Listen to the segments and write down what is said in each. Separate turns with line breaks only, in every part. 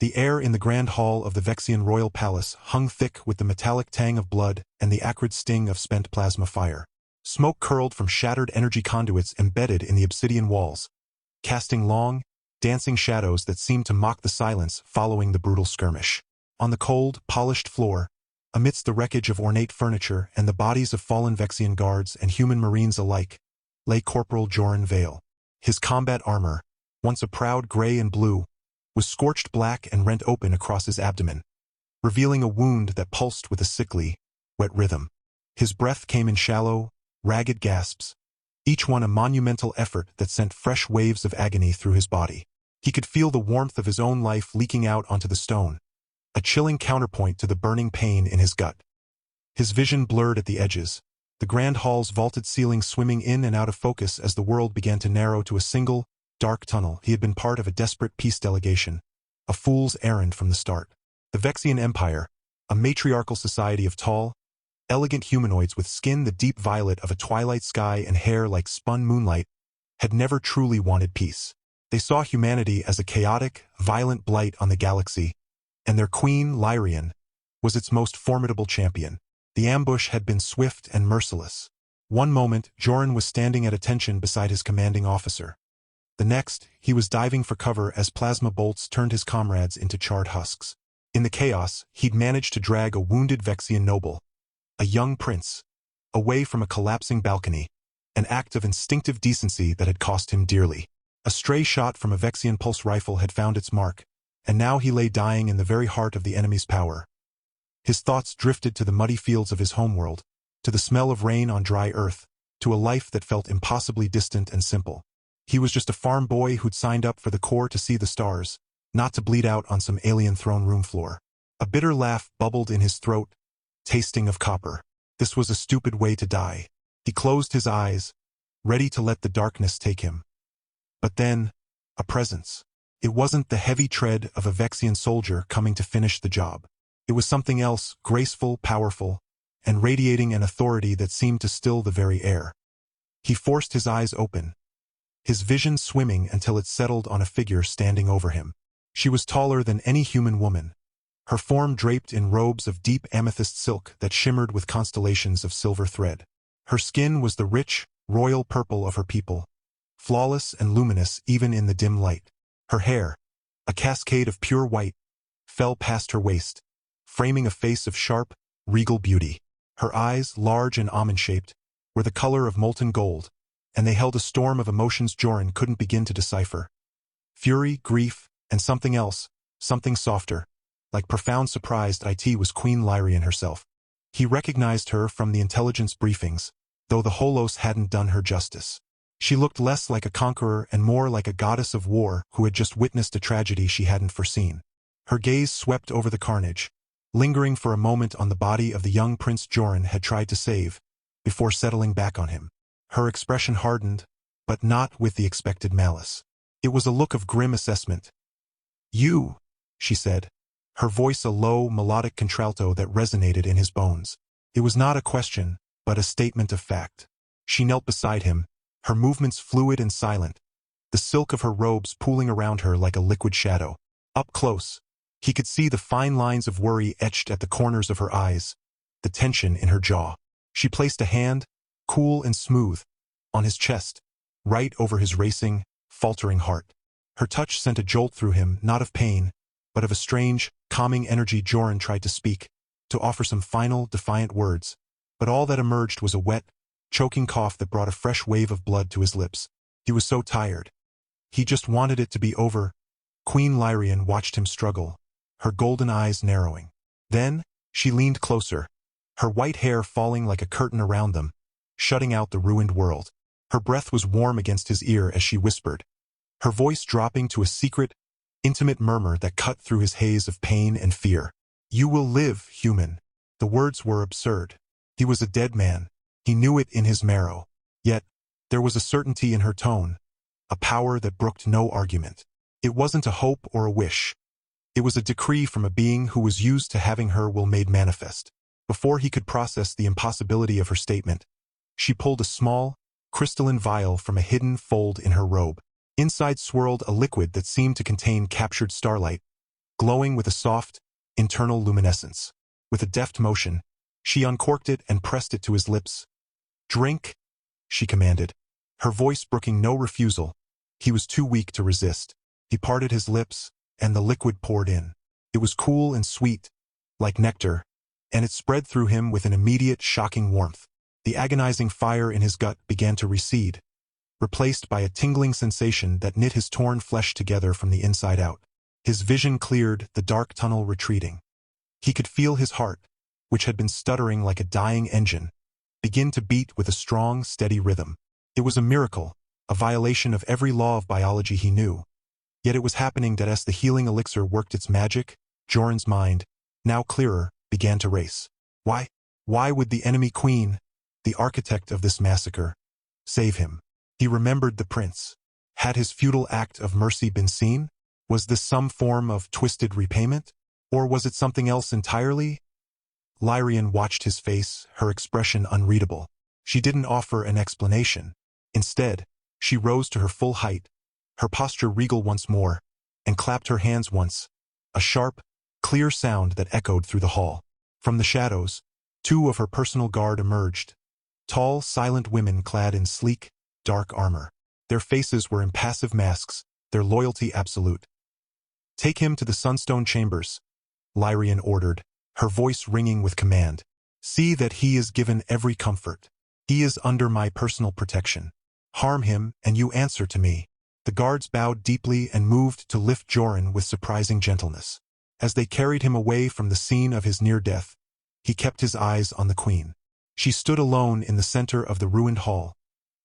The air in the grand hall of the Vexian royal palace hung thick with the metallic tang of blood and the acrid sting of spent plasma fire. Smoke curled from shattered energy conduits embedded in the obsidian walls, casting long, dancing shadows that seemed to mock the silence following the brutal skirmish. On the cold, polished floor, amidst the wreckage of ornate furniture and the bodies of fallen Vexian guards and human marines alike, lay Corporal Joran Vale. His combat armor, once a proud gray and blue, was scorched black and rent open across his abdomen, revealing a wound that pulsed with a sickly, wet rhythm. His breath came in shallow, ragged gasps, each one a monumental effort that sent fresh waves of agony through his body. He could feel the warmth of his own life leaking out onto the stone, a chilling counterpoint to the burning pain in his gut. His vision blurred at the edges, the grand hall's vaulted ceiling swimming in and out of focus as the world began to narrow to a single, dark tunnel. He had been part of a desperate peace delegation, a fool's errand from the start. The Vexian Empire, a matriarchal society of tall, elegant humanoids with skin the deep violet of a twilight sky and hair like spun moonlight, had never truly wanted peace. They saw humanity as a chaotic, violent blight on the galaxy, and their queen, Lyrian, was its most formidable champion. The ambush had been swift and merciless. One moment, Joran was standing at attention beside his commanding officer. The next, he was diving for cover as plasma bolts turned his comrades into charred husks. In the chaos, he'd managed to drag a wounded Vexian noble, a young prince, away from a collapsing balcony, an act of instinctive decency that had cost him dearly. A stray shot from a Vexian pulse rifle had found its mark, and now he lay dying in the very heart of the enemy's power. His thoughts drifted to the muddy fields of his homeworld, to the smell of rain on dry earth, to a life that felt impossibly distant and simple. He was just a farm boy who'd signed up for the Corps to see the stars, not to bleed out on some alien throne room floor. A bitter laugh bubbled in his throat, tasting of copper. This was a stupid way to die. He closed his eyes, ready to let the darkness take him. But then, a presence. It wasn't the heavy tread of a Vexian soldier coming to finish the job. It was something else, graceful, powerful, and radiating an authority that seemed to still the very air. He forced his eyes open, his vision swimming until it settled on a figure standing over him. She was taller than any human woman, her form draped in robes of deep amethyst silk that shimmered with constellations of silver thread. Her skin was the rich, royal purple of her people, flawless and luminous even in the dim light. Her hair, a cascade of pure white, fell past her waist, framing a face of sharp, regal beauty. Her eyes, large and almond-shaped, were the color of molten gold, and they held a storm of emotions Joran couldn't begin to decipher. Fury, grief, and something else, something softer. Like profound surprise, it was Queen Lyrian herself. He recognized her from the intelligence briefings, though the Holos hadn't done her justice. She looked less like a conqueror and more like a goddess of war who had just witnessed a tragedy she hadn't foreseen. Her gaze swept over the carnage, lingering for a moment on the body of the young Prince Joran had tried to save, before settling back on him. Her expression hardened, but not with the expected malice. It was a look of grim assessment. "You," she said, her voice a low, melodic contralto that resonated in his bones. It was not a question, but a statement of fact. She knelt beside him, her movements fluid and silent, the silk of her robes pooling around her like a liquid shadow. Up close, he could see the fine lines of worry etched at the corners of her eyes, the tension in her jaw. She placed a hand, cool and smooth, on his chest, right over his racing, faltering heart. Her touch sent a jolt through him, not of pain, but of a strange, calming energy. Joran tried to speak, to offer some final, defiant words, but all that emerged was a wet, choking cough that brought a fresh wave of blood to his lips. He was so tired. He just wanted it to be over. Queen Lyrian watched him struggle, her golden eyes narrowing. Then, she leaned closer, her white hair falling like a curtain around them, shutting out the ruined world. Her breath was warm against his ear as she whispered, her voice dropping to a secret, intimate murmur that cut through his haze of pain and fear. "You will live, human." The words were absurd. He was a dead man. He knew it in his marrow. Yet, there was a certainty in her tone, a power that brooked no argument. It wasn't a hope or a wish. It was a decree from a being who was used to having her will made manifest. Before he could process the impossibility of her statement, she pulled a small, crystalline vial from a hidden fold in her robe. Inside swirled a liquid that seemed to contain captured starlight, glowing with a soft, internal luminescence. With a deft motion, she uncorked it and pressed it to his lips. "Drink," she commanded, her voice brooking no refusal. He was too weak to resist. He parted his lips, and the liquid poured in. It was cool and sweet, like nectar, and it spread through him with an immediate, shocking warmth. The agonizing fire in his gut began to recede, replaced by a tingling sensation that knit his torn flesh together from the inside out. His vision cleared, the dark tunnel retreating. He could feel his heart, which had been stuttering like a dying engine, begin to beat with a strong, steady rhythm. It was a miracle, a violation of every law of biology he knew. Yet it was happening that as the healing elixir worked its magic, Joran's mind, now clearer, began to race. Why would the enemy queen, the architect of this massacre, save him? He remembered the prince. Had his futile act of mercy been seen? Was this some form of twisted repayment? Or was it something else entirely? Lyrian watched his face, her expression unreadable. She didn't offer an explanation. Instead, she rose to her full height, her posture regal once more, and clapped her hands once, a sharp, clear sound that echoed through the hall. From the shadows, two of her personal guard emerged, tall, silent women clad in sleek, dark armor. Their faces were impassive masks, their loyalty absolute. "Take him to the Sunstone Chambers," Lyrian ordered, her voice ringing with command. "See that he is given every comfort. He is under my personal protection. Harm him, and you answer to me." The guards bowed deeply and moved to lift Joran with surprising gentleness. As they carried him away from the scene of his near death, he kept his eyes on the queen. She stood alone in the center of the ruined hall,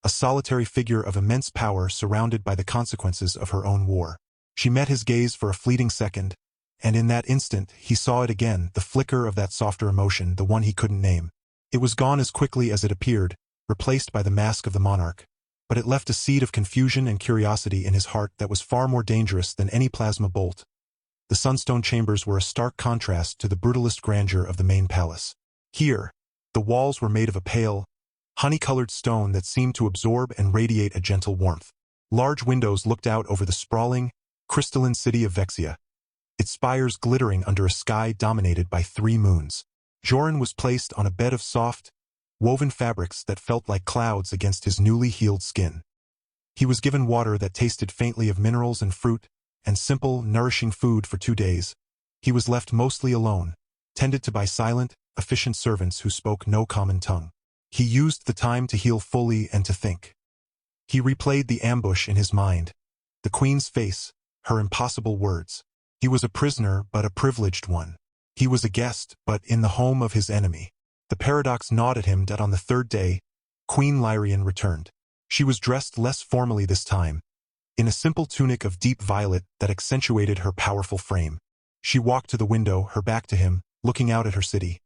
a solitary figure of immense power surrounded by the consequences of her own war. She met his gaze for a fleeting second, and in that instant he saw it again, the flicker of that softer emotion, the one he couldn't name. It was gone as quickly as it appeared, replaced by the mask of the monarch, but it left a seed of confusion and curiosity in his heart that was far more dangerous than any plasma bolt. The Sunstone Chambers were a stark contrast to the brutalist grandeur of the main palace. Here, the walls were made of a pale, honey-colored stone that seemed to absorb and radiate a gentle warmth. Large windows looked out over the sprawling, crystalline city of Vexia, its spires glittering under a sky dominated by 3 moons. Joran was placed on a bed of soft, woven fabrics that felt like clouds against his newly healed skin. He was given water that tasted faintly of minerals and fruit, and simple, nourishing food for 2 days. He was left mostly alone, tended to by silent, efficient servants who spoke no common tongue. He used the time to heal fully and to think. He replayed the ambush in his mind, the queen's face, her impossible words. He was a prisoner, but a privileged one. He was a guest, but in the home of his enemy. The paradox gnawed at him that on the 3rd day, Queen Lyrian returned. She was dressed less formally this time, in a simple tunic of deep violet that accentuated her powerful frame. She walked to the window, her back to him, looking out at her city.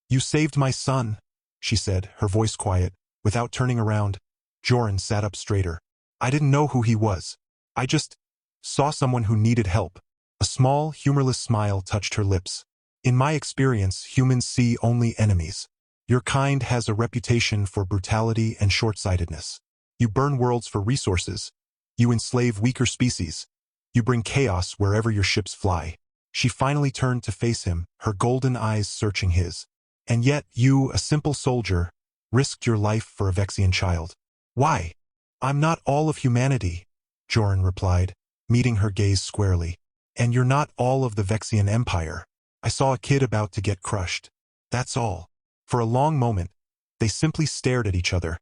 "You saved my son," she said, her voice quiet. Without turning around, Joran sat up straighter. "I didn't know who he was. I just saw someone who needed help." A small, humorless smile touched her lips. "In my experience, humans see only enemies. Your kind has a reputation for brutality and short-sightedness. You burn worlds for resources. You enslave weaker species. You bring chaos wherever your ships fly." She finally turned to face him, her golden eyes searching his. "And yet you, a simple soldier, risked your life for a Vexian child. Why?" "I'm not all of humanity," Joran replied, meeting her gaze squarely. "And you're not all of the Vexian Empire. I saw a kid about to get crushed. That's all." For a long moment, they simply stared at each other.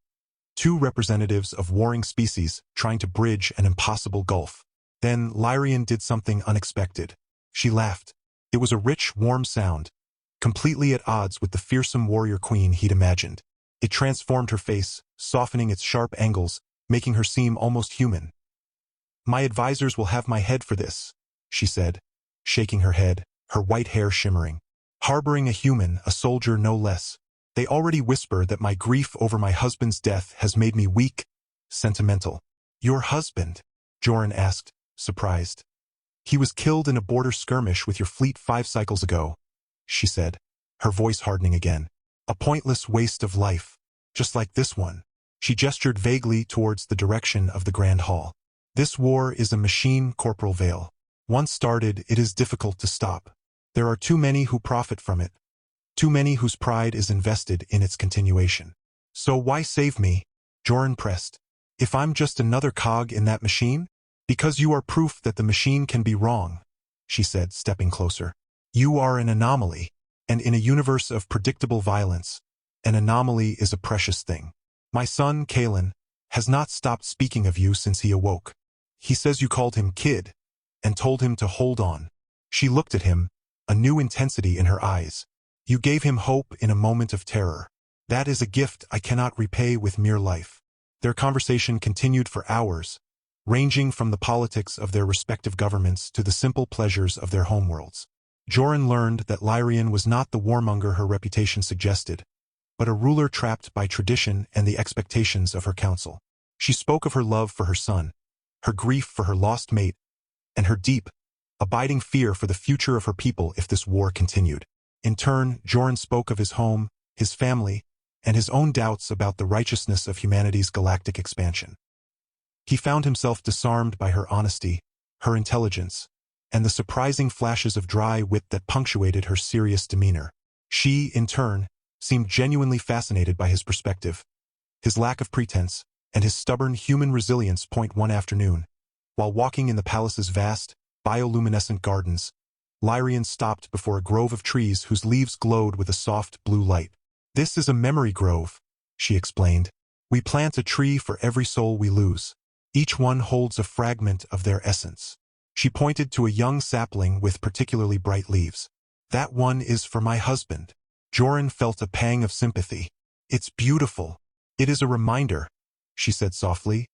2 representatives of warring species trying to bridge an impossible gulf. Then Lyrian did something unexpected. She laughed. It was a rich, warm sound, completely at odds with the fearsome warrior queen he'd imagined. It transformed her face, softening its sharp angles, making her seem almost human. "My advisors will have my head for this," she said, shaking her head, her white hair shimmering. "Harboring a human, a soldier no less. They already whisper that my grief over my husband's death has made me weak, sentimental." "Your husband?" Joran asked, surprised. "He was killed in a border skirmish with your fleet 5 cycles ago," she said, her voice hardening again. "A pointless waste of life, just like this one." She gestured vaguely towards the direction of the Grand Hall. "This war is a machine, Corporal Vale. Once started, it is difficult to stop. There are too many who profit from it, too many whose pride is invested in its continuation. So why save me? Joran pressed. If I'm just another cog in that machine? Because you are proof that the machine can be wrong, she said, stepping closer. You are an anomaly, and in a universe of predictable violence, an anomaly is a precious thing. My son, Kalen, has not stopped speaking of you since he awoke. He says you called him kid, and told him to hold on. She looked at him, a new intensity in her eyes. You gave him hope in a moment of terror. That is a gift I cannot repay with mere life. Their conversation continued for hours, ranging from the politics of their respective governments to the simple pleasures of their homeworlds. Joran learned that Lyrian was not the warmonger her reputation suggested, but a ruler trapped by tradition and the expectations of her council. She spoke of her love for her son, her grief for her lost mate, and her deep, abiding fear for the future of her people if this war continued. In turn, Joran spoke of his home, his family, and his own doubts about the righteousness of humanity's galactic expansion. He found himself disarmed by her honesty, her intelligence, and the surprising flashes of dry wit that punctuated her serious demeanor. She, in turn, seemed genuinely fascinated by his perspective, his lack of pretense, and his stubborn human resilience. One afternoon, while walking in the palace's vast, bioluminescent gardens, Lyrian stopped before a grove of trees whose leaves glowed with a soft blue light. This is a memory grove, she explained. We plant a tree for every soul we lose. Each one holds a fragment of their essence. She pointed to a young sapling with particularly bright leaves. That one is for my husband. Joran felt a pang of sympathy. It's beautiful. It is a reminder, she said softly,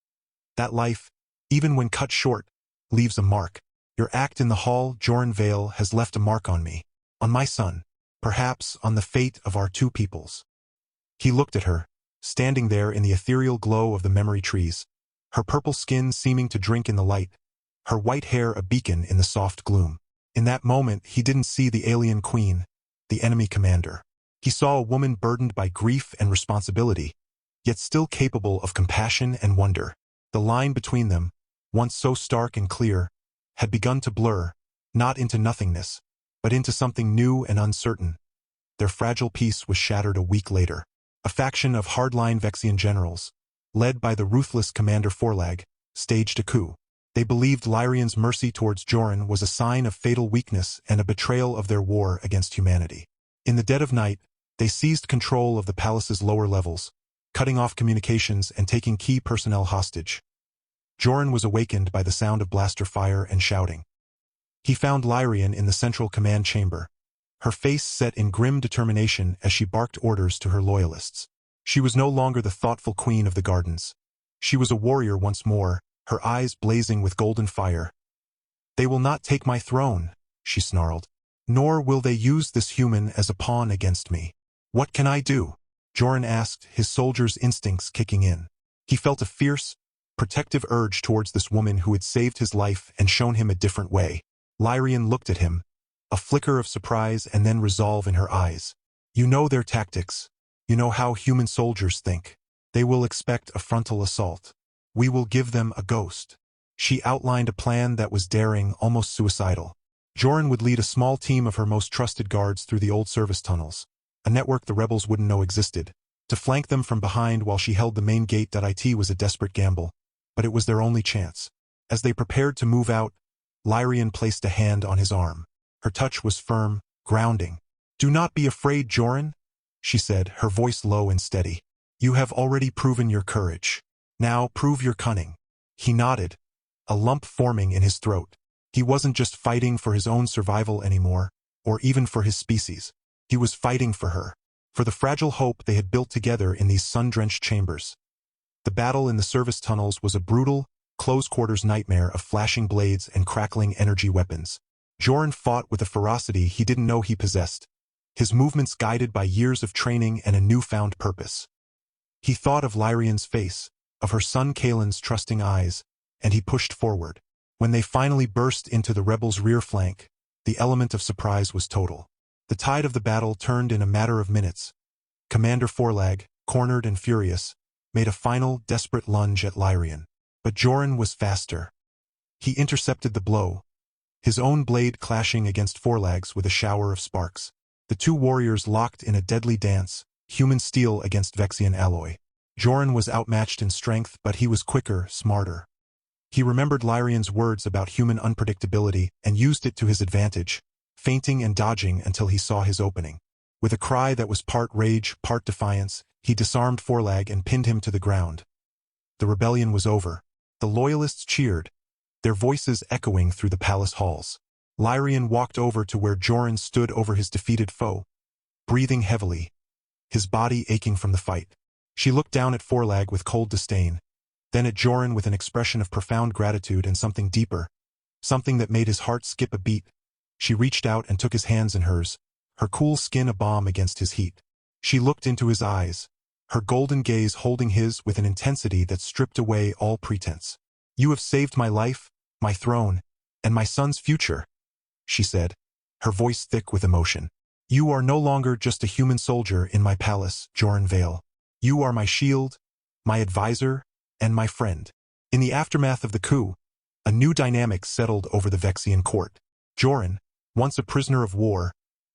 that life, even when cut short, leaves a mark. Your act in the hall, Joran Vale, has left a mark on me, on my son, perhaps on the fate of our two peoples. He looked at her, standing there in the ethereal glow of the memory trees, her purple skin seeming to drink in the light, her white hair a beacon in the soft gloom. In that moment, he didn't see the alien queen, the enemy commander. He saw a woman burdened by grief and responsibility, yet still capable of compassion and wonder. The line between them, once so stark and clear, had begun to blur, not into nothingness, but into something new and uncertain. Their fragile peace was shattered a week later. A faction of hardline Vexian generals, led by the ruthless Commander Forlag, staged a coup. They believed Lyrian's mercy towards Joran was a sign of fatal weakness and a betrayal of their war against humanity. In the dead of night, they seized control of the palace's lower levels, cutting off communications and taking key personnel hostage. Joran was awakened by the sound of blaster fire and shouting. He found Lyrian in the central command chamber, her face set in grim determination as she barked orders to her loyalists. She was no longer the thoughtful queen of the gardens. She was a warrior once more, her eyes blazing with golden fire. They will not take my throne, she snarled. Nor will they use this human as a pawn against me. What can I do? Joran asked, his soldier's instincts kicking in. He felt a fierce, protective urge towards this woman who had saved his life and shown him a different way. Lyrian looked at him, a flicker of surprise and then resolve in her eyes. You know their tactics. You know how human soldiers think. They will expect a frontal assault. We will give them a ghost. She outlined a plan that was daring, almost suicidal. Joran would lead a small team of her most trusted guards through the old service tunnels, a network the rebels wouldn't know existed. To flank them from behind while she held the main gate. It was a desperate gamble, but it was their only chance. As they prepared to move out, Lyrian placed a hand on his arm. Her touch was firm, grounding. Do not be afraid, Joran, she said, her voice low and steady. You have already proven your courage. Now prove your cunning. He nodded, a lump forming in his throat. He wasn't just fighting for his own survival anymore, or even for his species. He was fighting for her, for the fragile hope they had built together in these sun-drenched chambers. The battle in the service tunnels was a brutal, close-quarters nightmare of flashing blades and crackling energy weapons. Joran fought with a ferocity he didn't know he possessed, his movements guided by years of training and a newfound purpose. He thought of Lyrian's face, of her son Kalen's trusting eyes, and he pushed forward. When they finally burst into the rebels' rear flank, the element of surprise was total. The tide of the battle turned in a matter of minutes. Commander Forlag, cornered and furious, made a final, desperate lunge at Lyrian. But Joran was faster. He intercepted the blow, his own blade clashing against Forlag's with a shower of sparks. The two warriors locked in a deadly dance, human steel against Vexian alloy. Joran was outmatched in strength, but he was quicker, smarter. He remembered Lyrian's words about human unpredictability and used it to his advantage, feinting and dodging until he saw his opening. With a cry that was part rage, part defiance, he disarmed Forlag and pinned him to the ground. The rebellion was over. The loyalists cheered, their voices echoing through the palace halls. Lyrian walked over to where Joran stood over his defeated foe, breathing heavily, his body aching from the fight. She looked down at Forlag with cold disdain, then at Joran with an expression of profound gratitude and something deeper, something that made his heart skip a beat. She reached out and took his hands in hers, her cool skin a balm against his heat. She looked into his eyes, her golden gaze holding his with an intensity that stripped away all pretense. "You have saved my life, my throne, and my son's future," she said, her voice thick with emotion. "You are no longer just a human soldier in my palace, Joran Vale. You are my shield, my advisor, and my friend." In the aftermath of the coup, a new dynamic settled over the Vexian court. Joran, once a prisoner of war,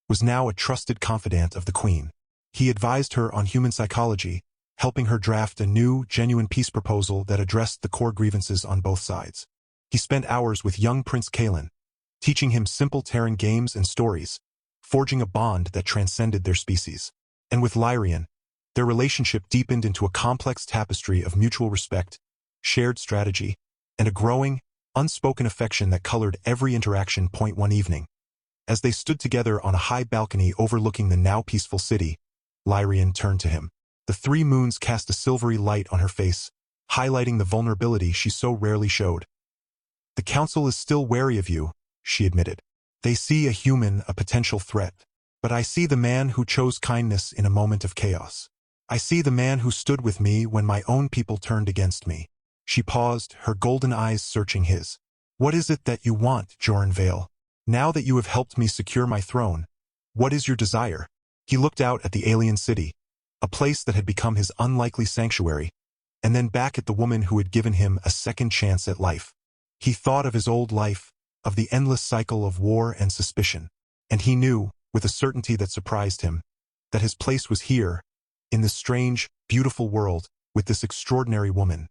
was now a trusted confidant of the queen. He advised her on human psychology, helping her draft a new, genuine peace proposal that addressed the core grievances on both sides. He spent hours with young Prince Kalen, teaching him simple Terran games and stories, forging a bond that transcended their species. And with Lyrian, their relationship deepened into a complex tapestry of mutual respect, shared strategy, and a growing, unspoken affection that colored every interaction. One evening, as they stood together on a high balcony overlooking the now peaceful city, Lyrian turned to him. The three moons cast a silvery light on her face, highlighting the vulnerability she so rarely showed. "The council is still wary of you," she admitted. "They see a human, a potential threat. But I see the man who chose kindness in a moment of chaos. I see the man who stood with me when my own people turned against me." She paused, her golden eyes searching his. "What is it that you want, Joran Vale? Now that you have helped me secure my throne, what is your desire?" He looked out at the alien city, a place that had become his unlikely sanctuary, and then back at the woman who had given him a second chance at life. He thought of his old life, of the endless cycle of war and suspicion, and he knew, with a certainty that surprised him, that his place was here, in this strange, beautiful world, with this extraordinary woman.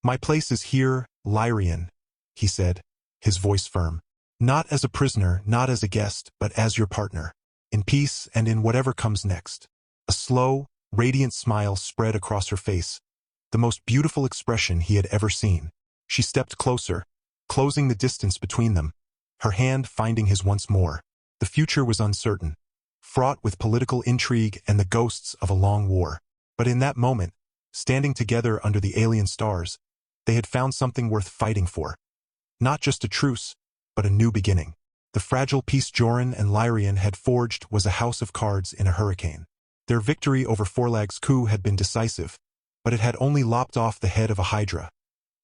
"My place is here, Lyrian," he said, his voice firm. "Not as a prisoner, not as a guest, but as your partner, in peace and in whatever comes next." A slow, radiant smile spread across her face, the most beautiful expression he had ever seen. She stepped closer, closing the distance between them, her hand finding his once more. The future was uncertain, fraught with political intrigue and the ghosts of a long war. But in that moment, standing together under the alien stars, they had found something worth fighting for. Not just a truce, but a new beginning. The fragile peace Joran and Lyrian had forged was a house of cards in a hurricane. Their victory over Forlag's coup had been decisive, but it had only lopped off the head of a hydra.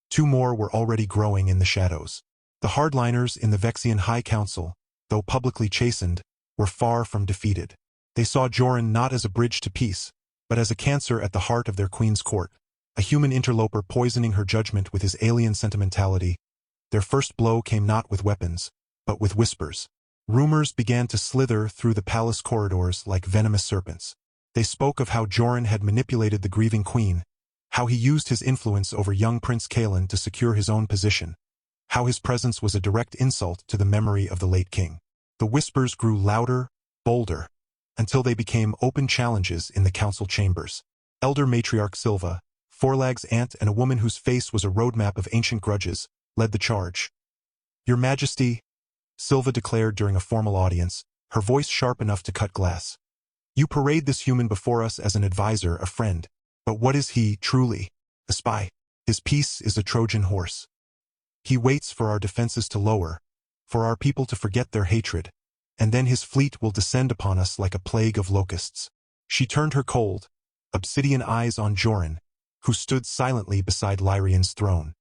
Two more were already growing in the shadows. The hardliners in the Vexian High Council, though publicly chastened, were far from defeated. They saw Joran not as a bridge to peace, but as a cancer at the heart of their queen's court, a human interloper poisoning her judgment with his alien sentimentality. Their first blow came not with weapons, but with whispers. Rumors began to slither through the palace corridors like venomous serpents. They spoke of how Joran had manipulated the grieving queen, how he used his influence over young Prince Kalen to secure his own position, how his presence was a direct insult to the memory of the late king. The whispers grew louder, bolder, until they became open challenges in the council chambers. Elder Matriarch Silva, Forlag's aunt and a woman whose face was a roadmap of ancient grudges, led the charge. "Your Majesty," Silva declared during a formal audience, her voice sharp enough to cut glass. "You parade this human before us as an advisor, a friend. But what is he, truly? A spy. His peace is a Trojan horse. He waits for our defenses to lower, for our people to forget their hatred, and then his fleet will descend upon us like a plague of locusts." She turned her cold, obsidian eyes on Joran, who stood silently beside Lyrian's throne.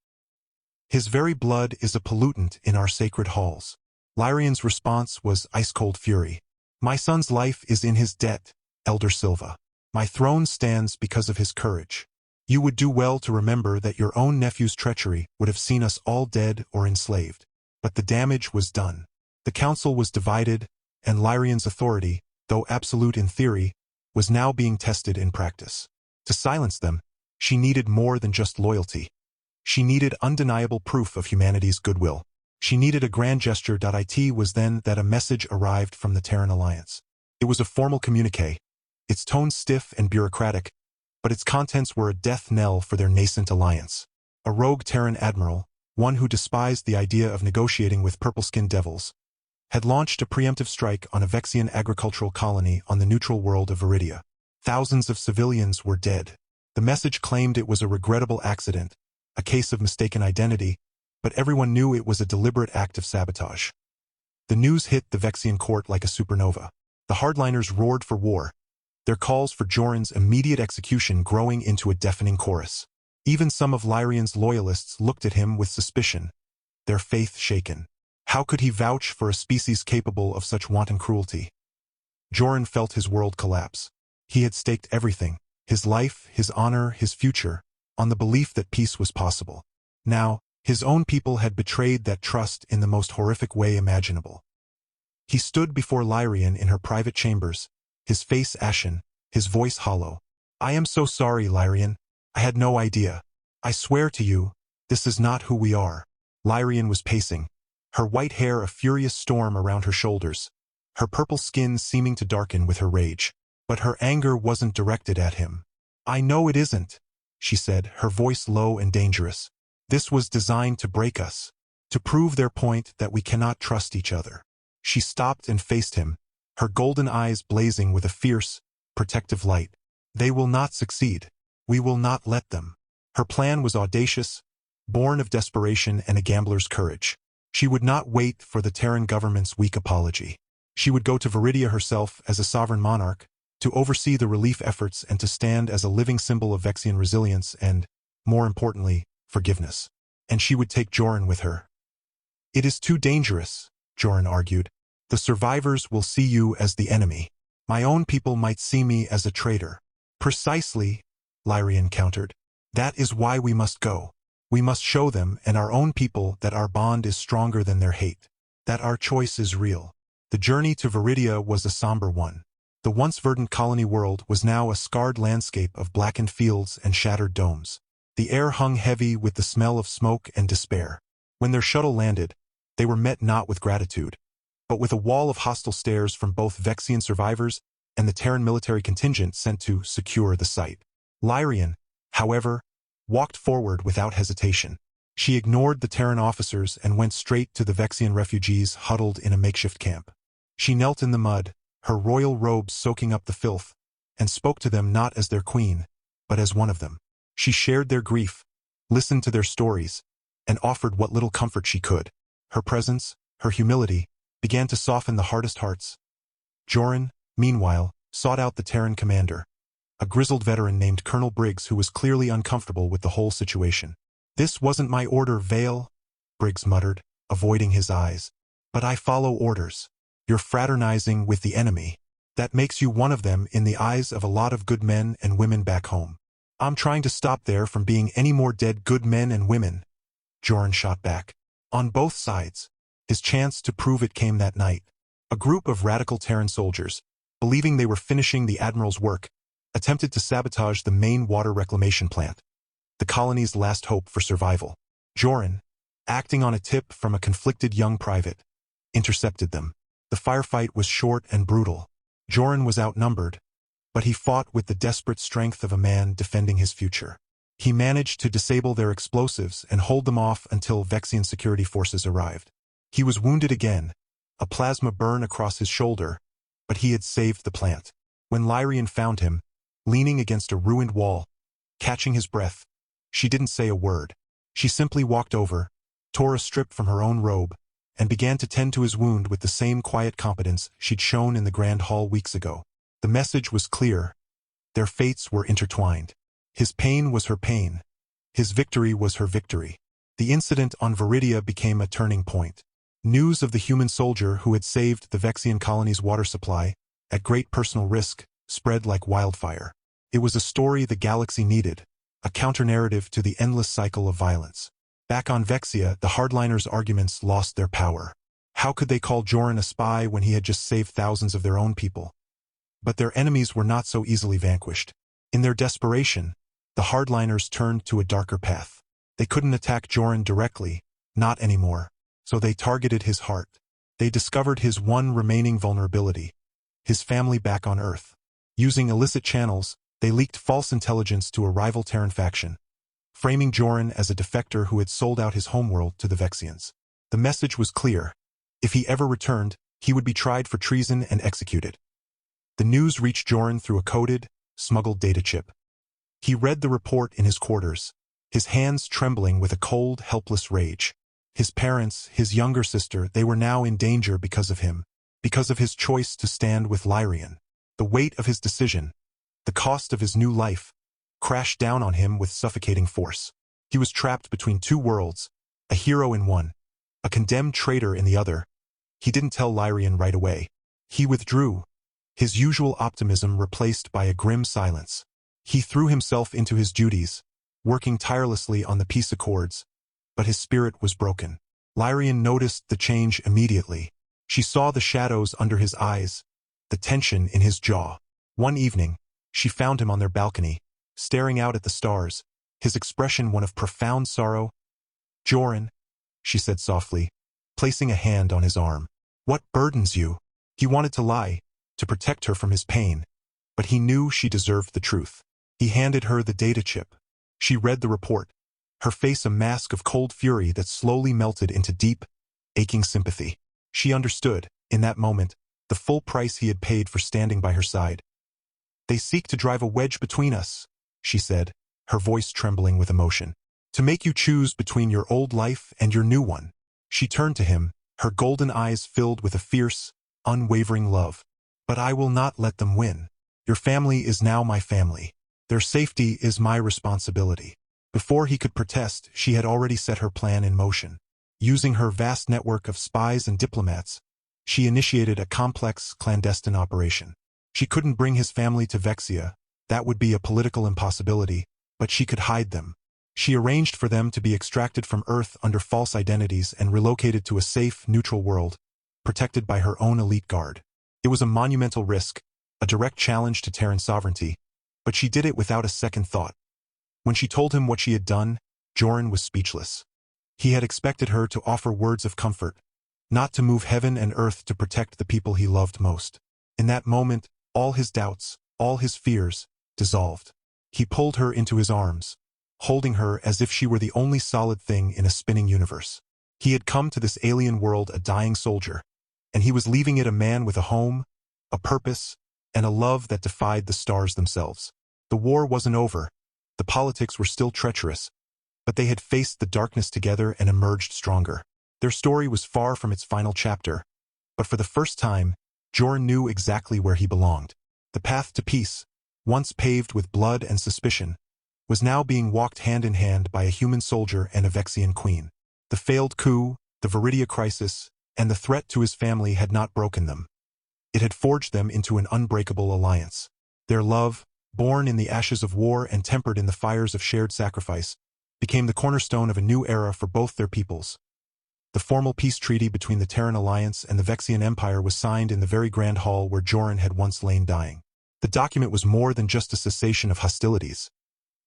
"His very blood is a pollutant in our sacred halls." Lyrian's response was ice-cold fury. "My son's life is in his debt, Elder Silva. My throne stands because of his courage. You would do well to remember that your own nephew's treachery would have seen us all dead or enslaved. But the damage was done. The council was divided, and Lyrian's authority, though absolute in theory, was now being tested in practice. To silence them, she needed more than just loyalty. She needed undeniable proof of humanity's goodwill. She needed a grand gesture. It was then that a message arrived from the Terran Alliance. It was a formal communiqué, its tone stiff and bureaucratic, but its contents were a death knell for their nascent alliance. A rogue Terran admiral, one who despised the idea of negotiating with purple-skinned devils, had launched a preemptive strike on a Vexian agricultural colony on the neutral world of Viridia. Thousands of civilians were dead. The message claimed it was a regrettable accident, a case of mistaken identity, but everyone knew it was a deliberate act of sabotage. The news hit the Vexian court like a supernova. The hardliners roared for war, their calls for Joran's immediate execution growing into a deafening chorus. Even some of Lyrian's loyalists looked at him with suspicion, their faith shaken. How could he vouch for a species capable of such wanton cruelty? Joran felt his world collapse. He had staked everything, his life, his honor, his future, on the belief that peace was possible. Now, his own people had betrayed that trust in the most horrific way imaginable. He stood before Lyrian in her private chambers, his face ashen, his voice hollow. "I am so sorry, Lyrian. I had no idea. I swear to you, this is not who we are." Lyrian was pacing, her white hair a furious storm around her shoulders, her purple skin seeming to darken with her rage. But her anger wasn't directed at him. "I know it isn't," she said, her voice low and dangerous. "This was designed to break us, to prove their point that we cannot trust each other." She stopped and faced him, her golden eyes blazing with a fierce, protective light. "They will not succeed. We will not let them." Her plan was audacious, born of desperation and a gambler's courage. She would not wait for the Terran government's weak apology. She would go to Viridia herself as a sovereign monarch, to oversee the relief efforts and to stand as a living symbol of Vexian resilience and, more importantly, forgiveness. And she would take Joran with her. "It is too dangerous," Joran argued. "The survivors will see you as the enemy. My own people might see me as a traitor." "Precisely," Lyrian countered. "That is why we must go. We must show them and our own people that our bond is stronger than their hate, that our choice is real." The journey to Viridia was a somber one. The once verdant colony world was now a scarred landscape of blackened fields and shattered domes. The air hung heavy with the smell of smoke and despair. When their shuttle landed, they were met not with gratitude, but with a wall of hostile stares from both Vexian survivors and the Terran military contingent sent to secure the site. Lyrian, however, walked forward without hesitation. She ignored the Terran officers and went straight to the Vexian refugees huddled in a makeshift camp. She knelt in the mud, her royal robes soaking up the filth, and spoke to them not as their queen, but as one of them. She shared their grief, listened to their stories, and offered what little comfort she could. Her presence, her humility, began to soften the hardest hearts. Joran, meanwhile, sought out the Terran commander, a grizzled veteran named Colonel Briggs who was clearly uncomfortable with the whole situation. "This wasn't my order, Vale," Briggs muttered, avoiding his eyes. "But I follow orders. You're fraternizing with the enemy. That makes you one of them in the eyes of a lot of good men and women back home." "I'm trying to stop there from being any more dead good men and women," Joran shot back. "On both sides." His chance to prove it came that night. A group of radical Terran soldiers, believing they were finishing the Admiral's work, attempted to sabotage the main water reclamation plant, the colony's last hope for survival. Joran, acting on a tip from a conflicted young private, intercepted them. The firefight was short and brutal. Joran was outnumbered, but he fought with the desperate strength of a man defending his future. He managed to disable their explosives and hold them off until Vexian security forces arrived. He was wounded again, a plasma burn across his shoulder, but he had saved the plant. When Lyrian found him, leaning against a ruined wall, catching his breath, she didn't say a word. She simply walked over, tore a strip from her own robe, and began to tend to his wound with the same quiet competence she'd shown in the Grand Hall weeks ago. The message was clear. Their fates were intertwined. His pain was her pain. His victory was her victory. The incident on Viridia became a turning point. News of the human soldier who had saved the Vexian colony's water supply, at great personal risk, spread like wildfire. It was a story the galaxy needed, a counter-narrative to the endless cycle of violence. Back on Vexia, the hardliners' arguments lost their power. How could they call Joran a spy when he had just saved thousands of their own people? But their enemies were not so easily vanquished. In their desperation, the hardliners turned to a darker path. They couldn't attack Joran directly, not anymore, so they targeted his heart. They discovered his one remaining vulnerability, his family back on Earth. Using illicit channels, they leaked false intelligence to a rival Terran faction, framing Joran as a defector who had sold out his homeworld to the Vexians. The message was clear. If he ever returned, he would be tried for treason and executed. The news reached Joran through a coded, smuggled data chip. He read the report in his quarters, his hands trembling with a cold, helpless rage. His parents, his younger sister, they were now in danger because of him, because of his choice to stand with Lyrian. The weight of his decision, the cost of his new life, crashed down on him with suffocating force. He was trapped between two worlds, a hero in one, a condemned traitor in the other. He didn't tell Lyrian right away. He withdrew, his usual optimism replaced by a grim silence. He threw himself into his duties, working tirelessly on the peace accords, but his spirit was broken. Lyrian noticed the change immediately. She saw the shadows under his eyes, the tension in his jaw. One evening, she found him on their balcony, staring out at the stars, his expression one of profound sorrow. "Joran," she said softly, placing a hand on his arm. "What burdens you?" He wanted to lie, to protect her from his pain, but he knew she deserved the truth. He handed her the data chip. She read the report, her face a mask of cold fury that slowly melted into deep, aching sympathy. She understood, in that moment, the full price he had paid for standing by her side. "They seek to drive a wedge between us," she said, her voice trembling with emotion. "To make you choose between your old life and your new one." She turned to him, her golden eyes filled with a fierce, unwavering love. "But I will not let them win. Your family is now my family. Their safety is my responsibility." Before he could protest, she had already set her plan in motion. Using her vast network of spies and diplomats, she initiated a complex, clandestine operation. She couldn't bring his family to Vexia, that would be a political impossibility, but she could hide them. She arranged for them to be extracted from Earth under false identities and relocated to a safe, neutral world, protected by her own elite guard. It was a monumental risk, a direct challenge to Terran sovereignty, but she did it without a second thought. When she told him what she had done, Joran was speechless. He had expected her to offer words of comfort, not to move heaven and earth to protect the people he loved most. In that moment, all his doubts, all his fears, dissolved. He pulled her into his arms, holding her as if she were the only solid thing in a spinning universe. He had come to this alien world a dying soldier, and he was leaving it a man with a home, a purpose, and a love that defied the stars themselves. The war wasn't over. The politics were still treacherous, but they had faced the darkness together and emerged stronger. Their story was far from its final chapter, but for the first time, Joran knew exactly where he belonged. The path to peace, once paved with blood and suspicion, was now being walked hand in hand by a human soldier and a Vexian queen. The failed coup, the Viridia crisis, and the threat to his family had not broken them. It had forged them into an unbreakable alliance. Their love, born in the ashes of war and tempered in the fires of shared sacrifice, became the cornerstone of a new era for both their peoples. The formal peace treaty between the Terran Alliance and the Vexian Empire was signed in the very grand hall where Joran had once lain dying. The document was more than just a cessation of hostilities.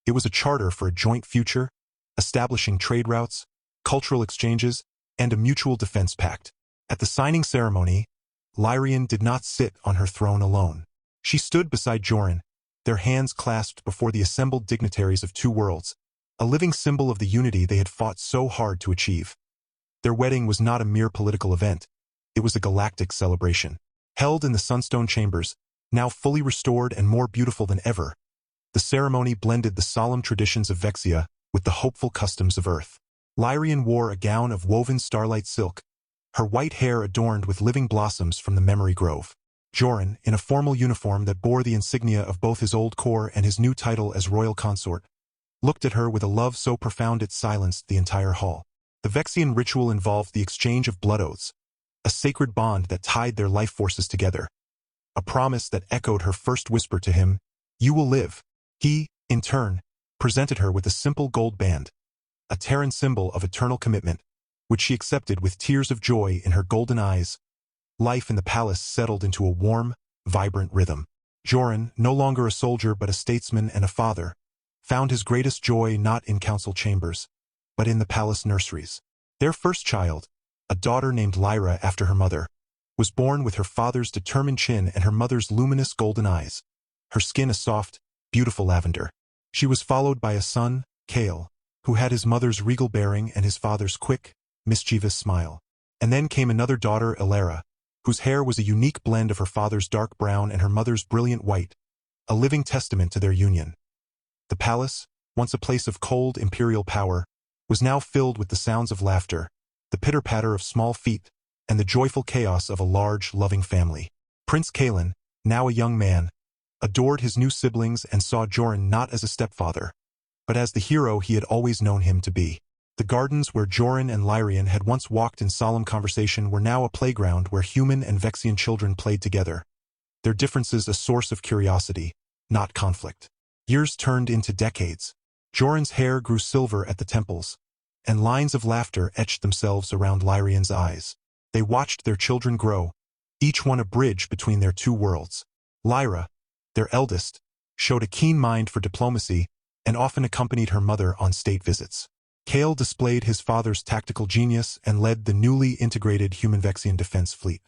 It was a charter for a joint future, establishing trade routes, cultural exchanges, and a mutual defense pact. At the signing ceremony, Lyrian did not sit on her throne alone. She stood beside Joran, their hands clasped before the assembled dignitaries of two worlds, a living symbol of the unity they had fought so hard to achieve. Their wedding was not a mere political event, it was a galactic celebration. Held in the Sunstone Chambers, now fully restored and more beautiful than ever, the ceremony blended the solemn traditions of Vexia with the hopeful customs of Earth. Lyrian wore a gown of woven starlight silk, her white hair adorned with living blossoms from the memory grove. Joran, in a formal uniform that bore the insignia of both his old corps and his new title as royal consort, looked at her with a love so profound it silenced the entire hall. The Vexian ritual involved the exchange of blood oaths, a sacred bond that tied their life forces together, a promise that echoed her first whisper to him, "You will live." He, in turn, presented her with a simple gold band, a Terran symbol of eternal commitment, which she accepted with tears of joy in her golden eyes. Life in the palace settled into a warm, vibrant rhythm. Joran, no longer a soldier but a statesman and a father, found his greatest joy not in council chambers, but in the palace nurseries. Their first child, a daughter named Lyra after her mother, was born with her father's determined chin and her mother's luminous golden eyes, her skin a soft, beautiful lavender. She was followed by a son, Kale, who had his mother's regal bearing and his father's quick, mischievous smile. And then came another daughter, Elara, whose hair was a unique blend of her father's dark brown and her mother's brilliant white, a living testament to their union. The palace, once a place of cold imperial power, was now filled with the sounds of laughter, the pitter-patter of small feet, and the joyful chaos of a large, loving family. Prince Kalen, now a young man, adored his new siblings and saw Joran not as a stepfather, but as the hero he had always known him to be. The gardens where Joran and Lyrian had once walked in solemn conversation were now a playground where human and Vexian children played together, their differences a source of curiosity, not conflict. Years turned into decades. Joran's hair grew silver at the temples, and lines of laughter etched themselves around Lyrian's eyes. They watched their children grow, each one a bridge between their two worlds. Lyra, their eldest, showed a keen mind for diplomacy and often accompanied her mother on state visits. Kale displayed his father's tactical genius and led the newly integrated human Vexian defense fleet.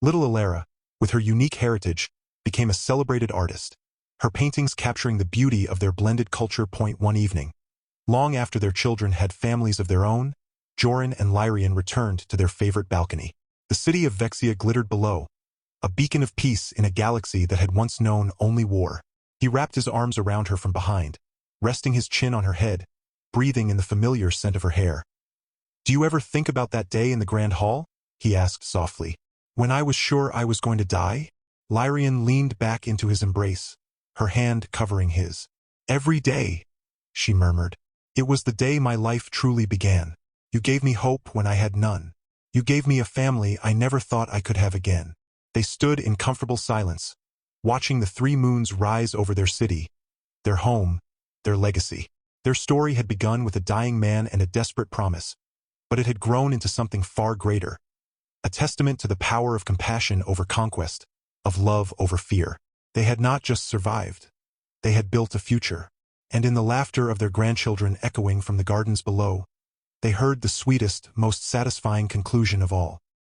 Little Elara, with her unique heritage, became a celebrated artist, her paintings capturing the beauty of their blended culture. One evening, long after their children had families of their own, Joran and Lyrian returned to their favorite balcony. The city of Vexia glittered below, a beacon of peace in a galaxy that had once known only war. He wrapped his arms around her from behind, resting his chin on her head, breathing in the familiar scent of her hair. "Do you ever think about that day in the Grand Hall?" he asked softly. "When I was sure I was going to die?" Lyrian leaned back into his embrace, her hand covering his. "Every day," she murmured. "It was the day my life truly began. You gave me hope when I had none. You gave me a family I never thought I could have again." They stood in comfortable silence, watching the 3 moons rise over their city, their home, their legacy. Their story had begun with a dying man and a desperate promise, but it had grown into something far greater, a testament to the power of compassion over conquest, of love over fear. They had not just survived, they had built a future, and in the laughter of their grandchildren echoing from the gardens below, they heard the sweetest, most satisfying conclusion of all.